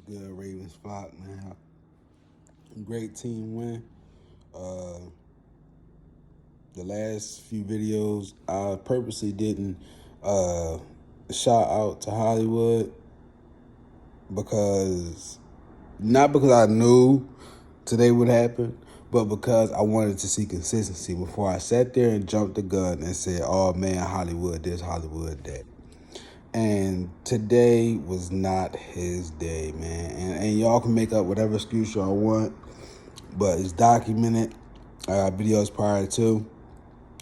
good, Ravens flock, man? Great team win. Uh, the last few videos, I purposely didn't uh, shout out to Hollywood because not because I knew today would happen, but because I wanted to see consistency before I sat there and jumped the gun and said, "Oh man, Hollywood this, Hollywood that." And today was not his day, man. And y'all can make up whatever excuse y'all want, but it's documented. I got videos prior to.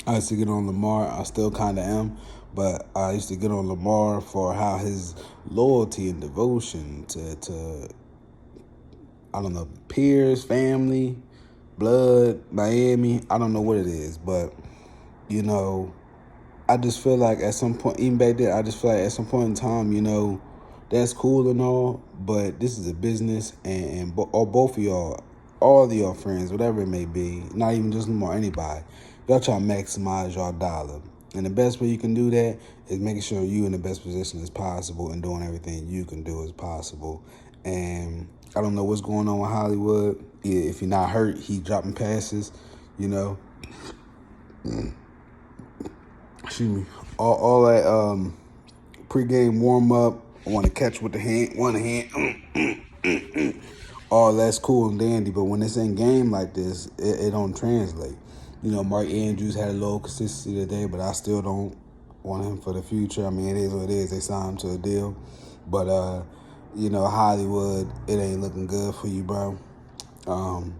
I used to get on Lamar. I still kind of am. But I used to get on Lamar for how his loyalty and devotion to I don't know, peers, family, blood, Miami. I don't know what it is. But, you know, I just feel like at some point, even back then, I just feel like at some point in time, that's cool and all, but this is a business, or both of y'all, all of y'all friends, whatever it may be, not even just Lamar, anybody, y'all try to maximize y'all dollar. And the best way you can do that is making sure you in the best position as possible and doing everything you can do as possible. And I don't know what's going on with Hollywood. If you're not hurt, he dropping passes, you know. Excuse me. All that pregame warm up. I want to catch with the hand, one hand. All that's cool and dandy, but when it's in game like this, it don't translate. Mark Andrews had a low consistency today, but I still don't want him for the future. I mean, it is what it is. They signed him to a deal, but Hollywood, it ain't looking good for you, bro. I'm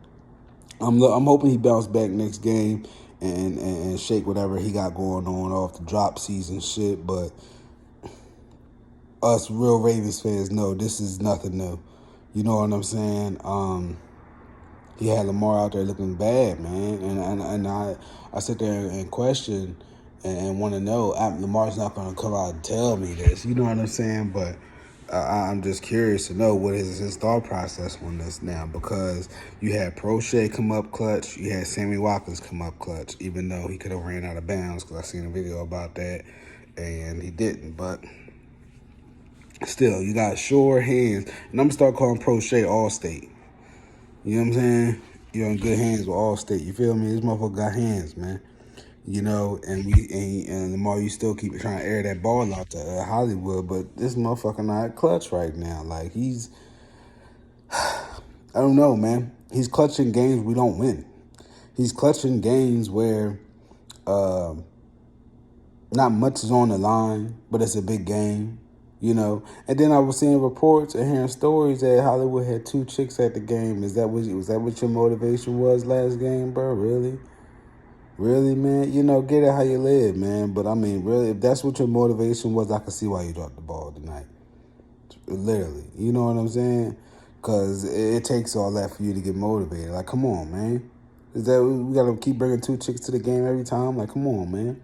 hoping he bounce back next game and shake whatever he got going on off the drop season shit. But us real Ravens fans know this is nothing new. You know what I'm saying? He had Lamar out there looking bad, man, and I sit there and question and want to know. Lamar's not going to come out and tell me this. You know what I'm saying? But I'm just curious to know what is his thought process on this now, because you had Prochet come up clutch, you had Sammy Watkins come up clutch, even though he could have ran out of bounds, because I seen a video about that and he didn't. But still, you got sure hands, and I'm gonna start calling Prochet All-State. You know what I'm saying? You're in good hands with All-State. You feel me? This motherfucker got hands, man. And Lamar, you still keep trying to air that ball out to Hollywood, but this motherfucker not clutch right now. Like, I don't know, man. He's clutching games we don't win. He's clutching games where not much is on the line, but it's a big game, And then I was seeing reports and hearing stories that Hollywood had 2 chicks at the game. Was that what your motivation was last game, bro? Really? Really, man? Get it how you live, man. But I mean, really, if that's what your motivation was, I can see why you dropped the ball tonight. Literally. You know what I'm saying? Because it takes all that for you to get motivated. Like, come on, man. Is that we got to keep bringing 2 chicks to the game every time? Like, come on, man.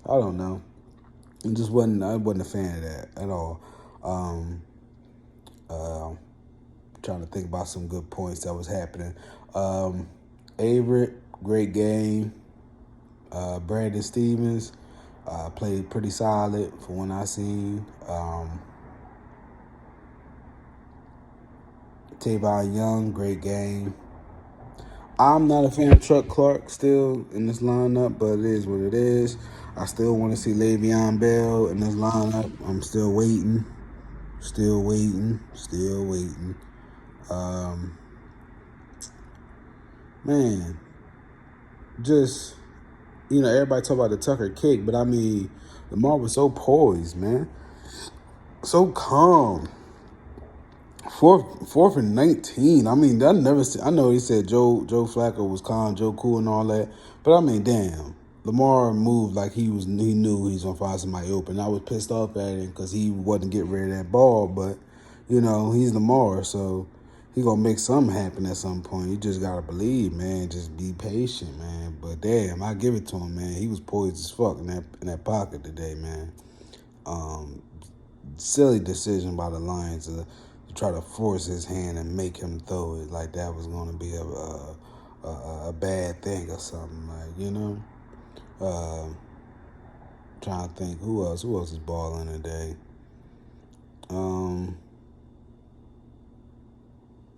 I don't know. I wasn't a fan of that at all. Trying to think about some good points that was happening. Averett, great game. Brandon Stevens played pretty solid for when I seen. Tavon Young, great game. I'm not a fan of Chuck Clark still in this lineup, but it is what it is. I still want to see Le'Veon Bell in this lineup. I'm still waiting. Man, just, everybody talk about the Tucker kick, but I mean, Lamar was so poised, man. So calm. Fourth and 19. I mean, I know he said Joe Flacco was calm, Joe cool and all that, but I mean, damn. Lamar moved like he knew he was gonna find somebody open. I was pissed off at him because he wasn't getting rid of that ball, but he's Lamar, so he gonna make something happen at some point. You just gotta believe, man. Just be patient, man. But damn, I give it to him, man. He was poised as fuck in that pocket today, man. Silly decision by the Lions to try to force his hand and make him throw it like that was going to be a bad thing or something, trying to think who else is balling today.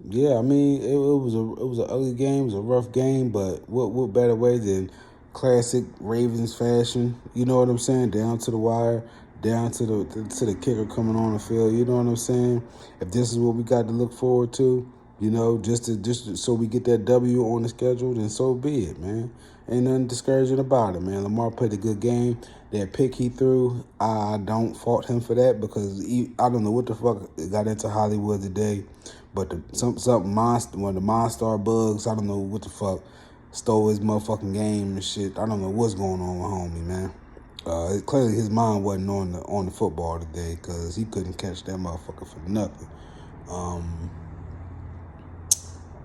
Yeah, I mean, it was an ugly game. It was a rough game, but what better way than classic Ravens fashion? You know what I'm saying? Down to the wire, down to the kicker coming on the field. You know what I'm saying? If this is what we got to look forward to, just so we get that W on the schedule, then so be it, man. Ain't nothing discouraging about it, man. Lamar played a good game. That pick he threw, I don't fault him for that because I don't know what the fuck got into Hollywood today, but something monster, one of the Monster bugs, I don't know what the fuck, stole his motherfucking game and shit. I don't know what's going on with homie, man. Clearly his mind wasn't on the football today because he couldn't catch that motherfucker for nothing.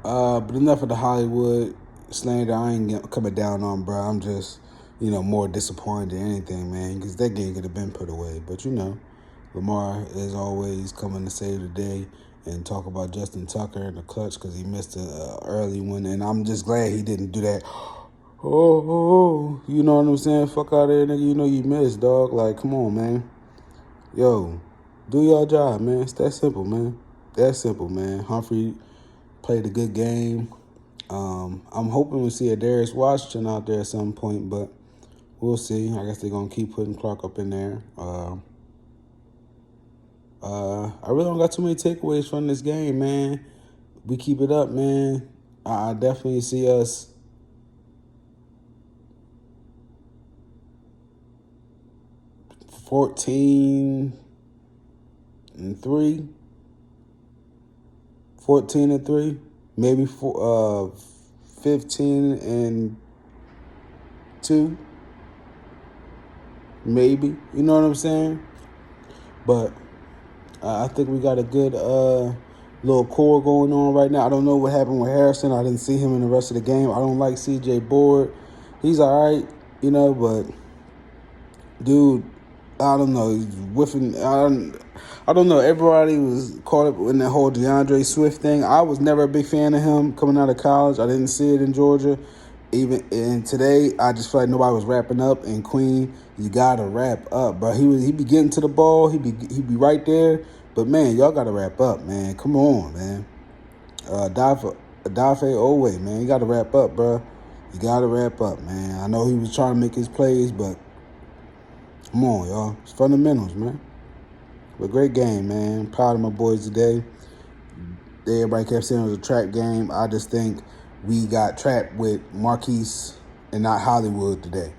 But enough of the Hollywood slander. I ain't coming down on, bro. I'm just, more disappointed than anything, man, because that game could have been put away. But, Lamar is always coming to save the day and talk about Justin Tucker in the clutch because he missed an early one. And I'm just glad he didn't do that. You know what I'm saying? Fuck out of there, nigga. You know you missed, dog. Like, come on, man. Yo, do your job, man. It's that simple, man. That simple, man. Humphrey played a good game. I'm hoping we see a Darius Washington out there at some point, but we'll see. I guess they're going to keep putting Clark up in there. I really don't got too many takeaways from this game, man. We keep it up, man. I definitely see us 14-3. 14-3, maybe 15-2, maybe. You know what I'm saying? But I think we got a good little core going on right now. I don't know what happened with Harrison. I didn't see him in the rest of the game. I don't like C.J. Board. He's all right, but dude, I don't know. He's whiffing. I don't know. Everybody was caught up in that whole DeAndre Swift thing. I was never a big fan of him coming out of college. I didn't see it in Georgia. And today, I just feel like nobody was wrapping up. And Queen, you gotta wrap up, bro. He be getting to the ball. He be right there. But man, y'all gotta wrap up, man. Come on, man. Dafe Owe, man. You gotta wrap up, bro. You gotta wrap up, man. I know he was trying to make his plays, but come on, y'all. It's fundamentals, man. But great game, man. Proud of my boys today. Everybody kept saying it was a trap game. I just think we got trapped with Marquise and not Hollywood today.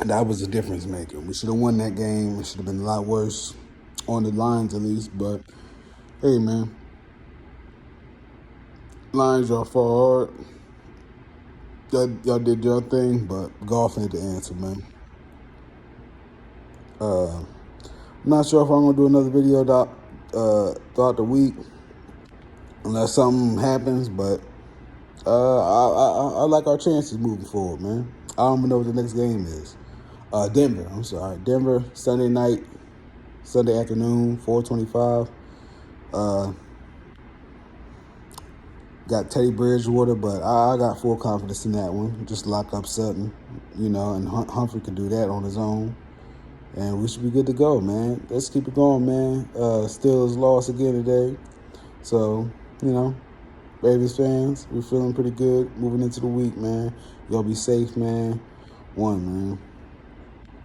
That was the difference maker. We should have won that game. It should have been a lot worse on the lines at least. But hey, man. Lions are far hard. Y'all did your thing, but golf ain't the answer, man. I'm not sure if I'm going to do another video throughout the week unless something happens, but I like our chances moving forward, man. I don't even know what the next game is. Denver, I'm sorry. Denver, Sunday night, Sunday afternoon, 4:25. Got Teddy Bridgewater, but I got full confidence in that one. Just lock up Sutton, and Humphrey could do that on his own. And we should be good to go, man. Let's keep it going, man. Steelers lost again today. So, Ravens fans, we're feeling pretty good moving into the week, man. Y'all be safe, man. One, man.